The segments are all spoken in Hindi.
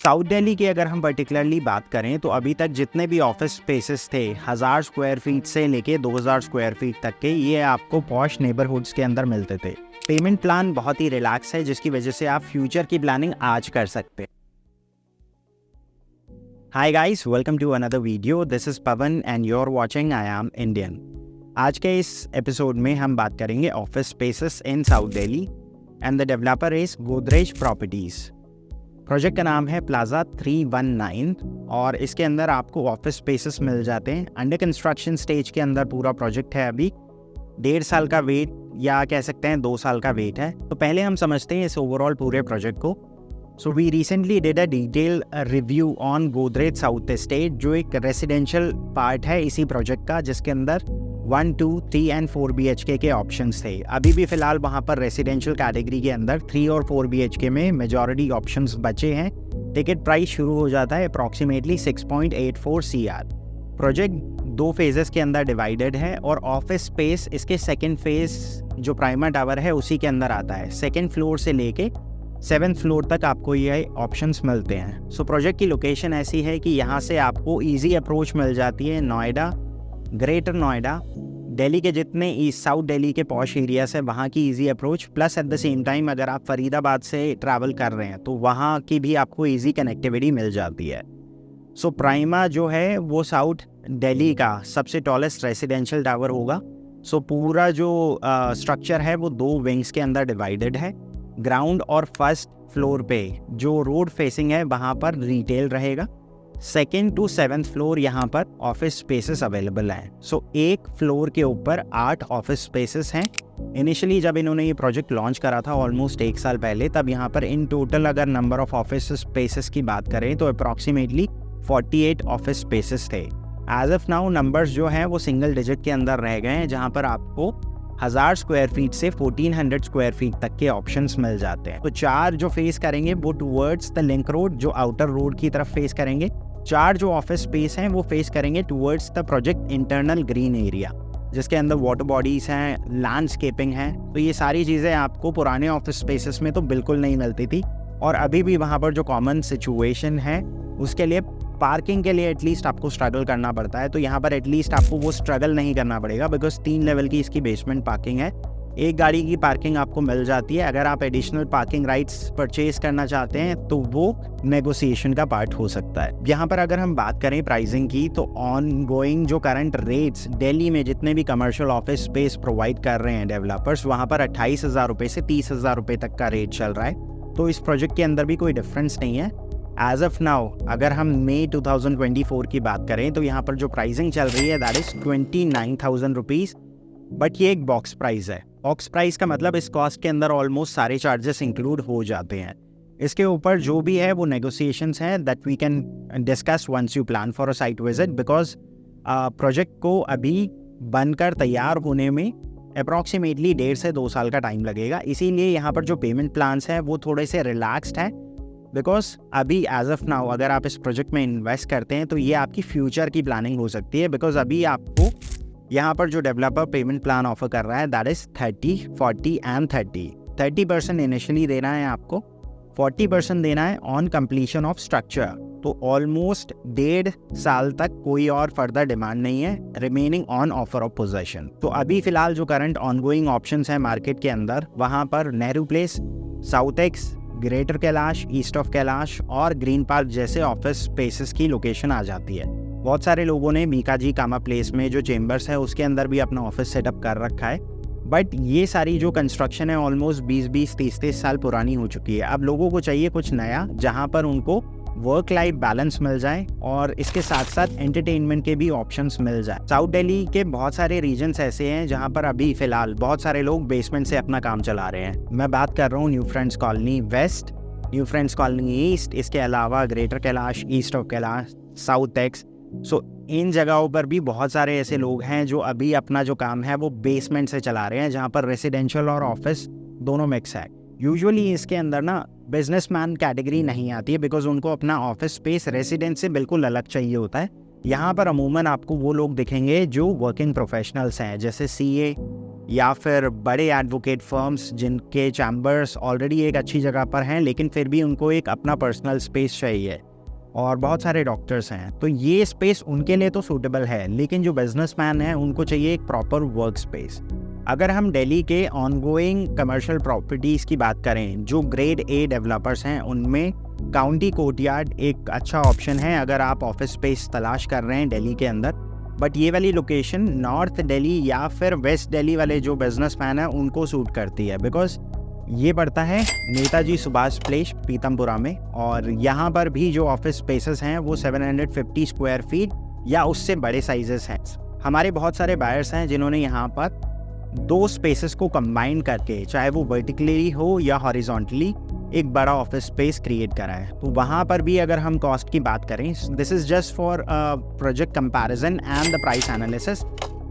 साउथ दिल्ली की अगर हम पर्टिकुलरली बात करें तो अभी तक जितने भी ऑफिस स्पेसेस थे 1000 स्क्वायर फीट से लेके 2000 स्क्वायर फीट तक के, ये आपको पॉश नेबरहुड्स के अंदर मिलते थे। पेमेंट प्लान बहुत ही रिलैक्स है, जिसकी वजह से आप फ्यूचर की प्लानिंग आज कर सकते हैं। Hi guys, welcome to another video. This is Pavan and you are watching I am Indian. आज के इस एपिसोड में हम बात करेंगे office spaces in south Delhi and the developer is Godrej properties. Project का नाम है प्लाजा 319 और इसके अंदर आपको ऑफिस स्पेसेस मिल जाते हैं। अंडर कंस्ट्रक्शन स्टेज के अंदर पूरा प्रोजेक्ट है। अभी 1.5 साल का वेट या कह सकते हैं 2 साल का वेट है। तो पहले हम समझते हैं इस ओवरऑल पूरे प्रोजेक्ट को। So we recently did a detail review on Godrej South Estate, जो एक रेसिडेंशियल पार्ट है इसी प्रोजेक्ट का, जिसके अंदर 1, 2, 3 एंड 4 BHK के ऑप्शंस थे। अभी भी फिलहाल वहाँ पर रेसिडेंशियल कैटेगरी के अंदर 3 और 4 BHK में मेजॉरिटी ऑप्शंस बचे हैं। टिकट प्राइस शुरू हो जाता है अप्रॉक्सीमेटली 6.84 CR। प्रोजेक्ट 2 फेजेस के अंदर डिवाइडेड है और ऑफिस स्पेस इसके सेकेंड फेज जो प्राइमर टावर है उसी के अंदर आता है। सेकेंड फ्लोर से लेके 7th फ्लोर तक आपको ये ऑप्शंस मिलते हैं। सो प्रोजेक्ट की लोकेशन ऐसी है कि यहाँ से आपको ईजी अप्रोच मिल जाती है नोएडा, ग्रेटर नोएडा, दिल्ली के जितने ईस्ट साउथ दिल्ली के पॉश एरियाज है वहाँ की easy approach, plus at the same time अगर आप फरीदाबाद से ट्रैवल कर रहे हैं तो वहाँ की भी आपको इजी कनेक्टिविटी मिल जाती है। सो प्राइमा जो है वो साउथ दिल्ली का सबसे टॉलेस्ट रेसिडेंशियल टावर होगा। सो पूरा जो स्ट्रक्चर है वो 2 विंग्स के अंदर डिवाइडेड है। ग्राउंड और फर्स्ट फ्लोर पे जो रोड फेसिंग है वहाँ पर रिटेल रहेगा। 2nd to 7th फ्लोर यहाँ पर ऑफिस स्पेसेस अवेलेबल हैं। सो एक फ्लोर के ऊपर 8 ऑफिस स्पेसेस हैं। इनिशियली जब इन्होंने ये प्रोजेक्ट लॉन्च करा था ऑलमोस्ट 1 साल पहले, तब यहाँ पर इन टोटल अगर नंबर ऑफ ऑफिस स्पेसेस की बात करें तो अप्रॉक्सीमेटली 48 ऑफिस स्पेसेस थे। एज ऑफ नाउ नंबर्स जो हैं वो सिंगल डिजिट के अंदर रह गए हैं, जहाँ पर आपको 1000 स्क्वायर फीट से 1400 स्क्वायर फीट तक के ऑप्शंस मिल जाते हैं। तो 4 जो फेस करेंगे वो टूवर्ड्स द लिंक रोड, जो आउटर रोड की तरफ फेस करेंगे। 4 जो ऑफिस स्पेस हैं वो फेस करेंगे towards the project internal green area, जिसके अंदर वाटर बॉडीज हैं, लैंडस्केपिंग है। तो ये सारी चीज़ें आपको पुराने ऑफिस स्पेसेस में तो बिल्कुल नहीं मिलती थी। और अभी भी वहाँ पर जो कॉमन सिचुएशन है उसके लिए पार्किंग के लिए एटलीस्ट आपको स्ट्रगल करना पड़ता है। तो यहाँ पर एटलीस्ट आपको वो स्ट्रगल नहीं करना पड़ेगा, बिकॉज 3 लेवल की इसकी बेसमेंट पार्किंग है। एक गाड़ी की पार्किंग आपको मिल जाती है। अगर आप एडिशनल पार्किंग राइट्स परचेज करना चाहते हैं तो वो नेगोशिएशन का पार्ट हो सकता है। यहाँ पर अगर हम बात करें प्राइसिंग की, तो ऑन गोइंग जो करंट रेट्स दिल्ली में जितने भी कमर्शियल ऑफिस स्पेस प्रोवाइड कर रहे हैं डेवलपर्स, वहाँ पर 28,000 रुपये से 30,000 रुपये तक का रेट चल रहा है। तो इस प्रोजेक्ट के अंदर भी कोई डिफरेंस नहीं है। एज ऑफ नाउ अगर हम मई 2024 की बात करें तो यहाँ पर जो प्राइसिंग चल रही है दैट इज 29,000 रुपीज़। बट ये एक बॉक्स प्राइस है। बॉक्स प्राइस का मतलब इस कॉस्ट के अंदर ऑलमोस्ट सारे चार्जेस इंक्लूड हो जाते हैं। इसके ऊपर जो भी है वो नेगोशिएशंस हैं that we can discuss once you plan for a site visit, because project को अभी बनकर तैयार होने में अप्रॉक्सीमेटली 1.5 से 2 साल का टाइम लगेगा। इसीलिए यहाँ पर जो पेमेंट प्लान्स हैं वो थोड़े से रिलैक्स्ड हैं, बिकॉज अभी एज ऑफ नाउ अगर आप इस प्रोजेक्ट में इन्वेस्ट करते हैं तो ये आपकी फ्यूचर की प्लानिंग हो सकती है। बिकॉज अभी आपको यहाँ पर जो डेवलपर पेमेंट प्लान ऑफर कर रहा है दैट इज 30, 40 एंड 30। 30% इनिशियली देना है आपको, 40% देना है ऑन कंप्लीशन ऑफ स्ट्रक्चर। तो ऑलमोस्ट 1.5 साल तक कोई और फर्दर डिमांड नहीं है, remaining on offer of possession. तो अभी फिलहाल जो करंट ऑनगोइंग ऑप्शंस है मार्केट के अंदर, वहाँ पर Nehru place, south x, greater Kailash, East of Kailash और ग्रीन पार्क जैसे ऑफिस स्पेसेस की लोकेशन आ जाती है। बहुत सारे लोगों ने मीकाजी कामा प्लेस में जो चेम्बर्स है उसके अंदर भी अपना ऑफिस सेटअप कर रखा है। बट ये सारी जो कंस्ट्रक्शन है ऑलमोस्ट 20-20, 30-30 साल पुरानी हो चुकी है। अब लोगों को चाहिए कुछ नया, जहाँ पर उनको वर्क लाइफ बैलेंस मिल जाए और इसके साथ साथ एंटरटेनमेंट के भी ऑप्शंस मिल जाए। साउथ दिल्ली के बहुत सारे रीजन्स ऐसे हैं जहाँ पर अभी फिलहाल बहुत सारे लोग बेसमेंट से अपना काम चला रहे हैं। मैं बात कर रहा हूँ New Friends Colony West, New Friends Colony East, इसके अलावा Greater Kailash, East of Kailash, South Ex. So इन जगहों पर भी बहुत सारे ऐसे लोग हैं जो अभी अपना जो काम है वो बेसमेंट से चला रहे हैं, जहाँ पर रेसिडेंशियल और ऑफिस दोनों मिक्स है। यूजुअली इसके अंदर ना बिजनेसमैन कैटेगरी नहीं आती है, बिकॉज उनको अपना ऑफिस स्पेस रेसिडेंस से बिल्कुल अलग चाहिए होता है। यहाँ पर अमूमन आपको वो लोग दिखेंगे जो वर्किंग प्रोफेशनल्स हैं, जैसे CA या फिर बड़े एडवोकेट फर्म्स जिनके चैम्बर्स ऑलरेडी एक अच्छी जगह पर हैं लेकिन फिर भी उनको एक अपना पर्सनल स्पेस चाहिए, और बहुत सारे डॉक्टर्स हैं, तो ये स्पेस उनके लिए तो सूटेबल है। लेकिन जो बिजनेसमैन हैं उनको चाहिए एक प्रॉपर वर्क स्पेस। अगर हम दिल्ली के ऑनगोइंग कमर्शियल प्रॉपर्टीज़ की बात करें, जो ग्रेड ए डेवलपर्स हैं, उनमें काउंटी कोर्टयार्ड एक अच्छा ऑप्शन है अगर आप ऑफिस स्पेस तलाश कर रहे हैं दिल्ली के अंदर। बट ये वाली लोकेशन नॉर्थ दिल्ली या फिर वेस्ट दिल्ली वाले जो बिजनेसमैन हैं उनको सूट करती है, बिकॉज ये पड़ता है नेताजी सुभाष प्लेस पीतमपुरा में, और यहाँ पर भी जो ऑफिस स्पेसेस हैं वो 750 स्क्वायर फीट या उससे बड़े साइजेस हैं। हमारे बहुत सारे बायर्स हैं जिन्होंने यहाँ पर 2 स्पेसेस को कंबाइन करके, चाहे वो वर्टिकली हो या हॉरिजॉन्टली, एक बड़ा ऑफिस स्पेस क्रिएट करा है। तो वहाँ पर भी अगर हम कॉस्ट की बात करें, this is just for project comparison and the price analysis,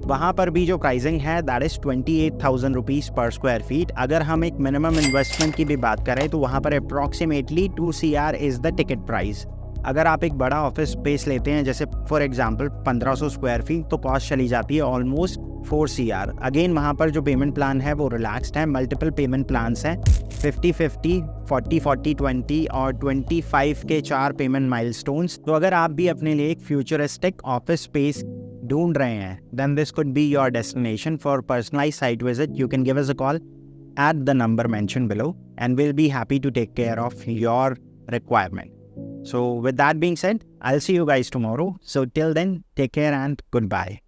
वहाँ पर भी जो प्राइसिंग है दैट इज़ 28,000 रुपीज़ पर स्क्वायर फीट। अगर हम एक मिनिमम इन्वेस्टमेंट की भी बात करें तो वहाँ पर approximately 2 CR is the ticket price. अगर आप एक बड़ा ऑफिस स्पेस लेते हैं, जैसे फॉर एग्जांपल 1500 स्क्वायर फीट, तो कॉस्ट चली जाती है ऑलमोस्ट 4 CR। अगेन वहाँ पर जो पेमेंट प्लान है वो रिलैक्सड है, मल्टीपल पेमेंट प्लान्स हैं, 50-50, 40-40-20 और 25 के 4 पेमेंट माइलस्टोन्स। तो अगर आप भी अपने लिए एक फ्यूचरिस्टिक ऑफिस स्पेस ढूंढ रहे हैं, then this could be your destination for personalized site visit. You can give us a call at the number mentioned below and we'll be happy to take care of your requirement. So with that being said, I'll see you guys tomorrow. So till then, take care and goodbye.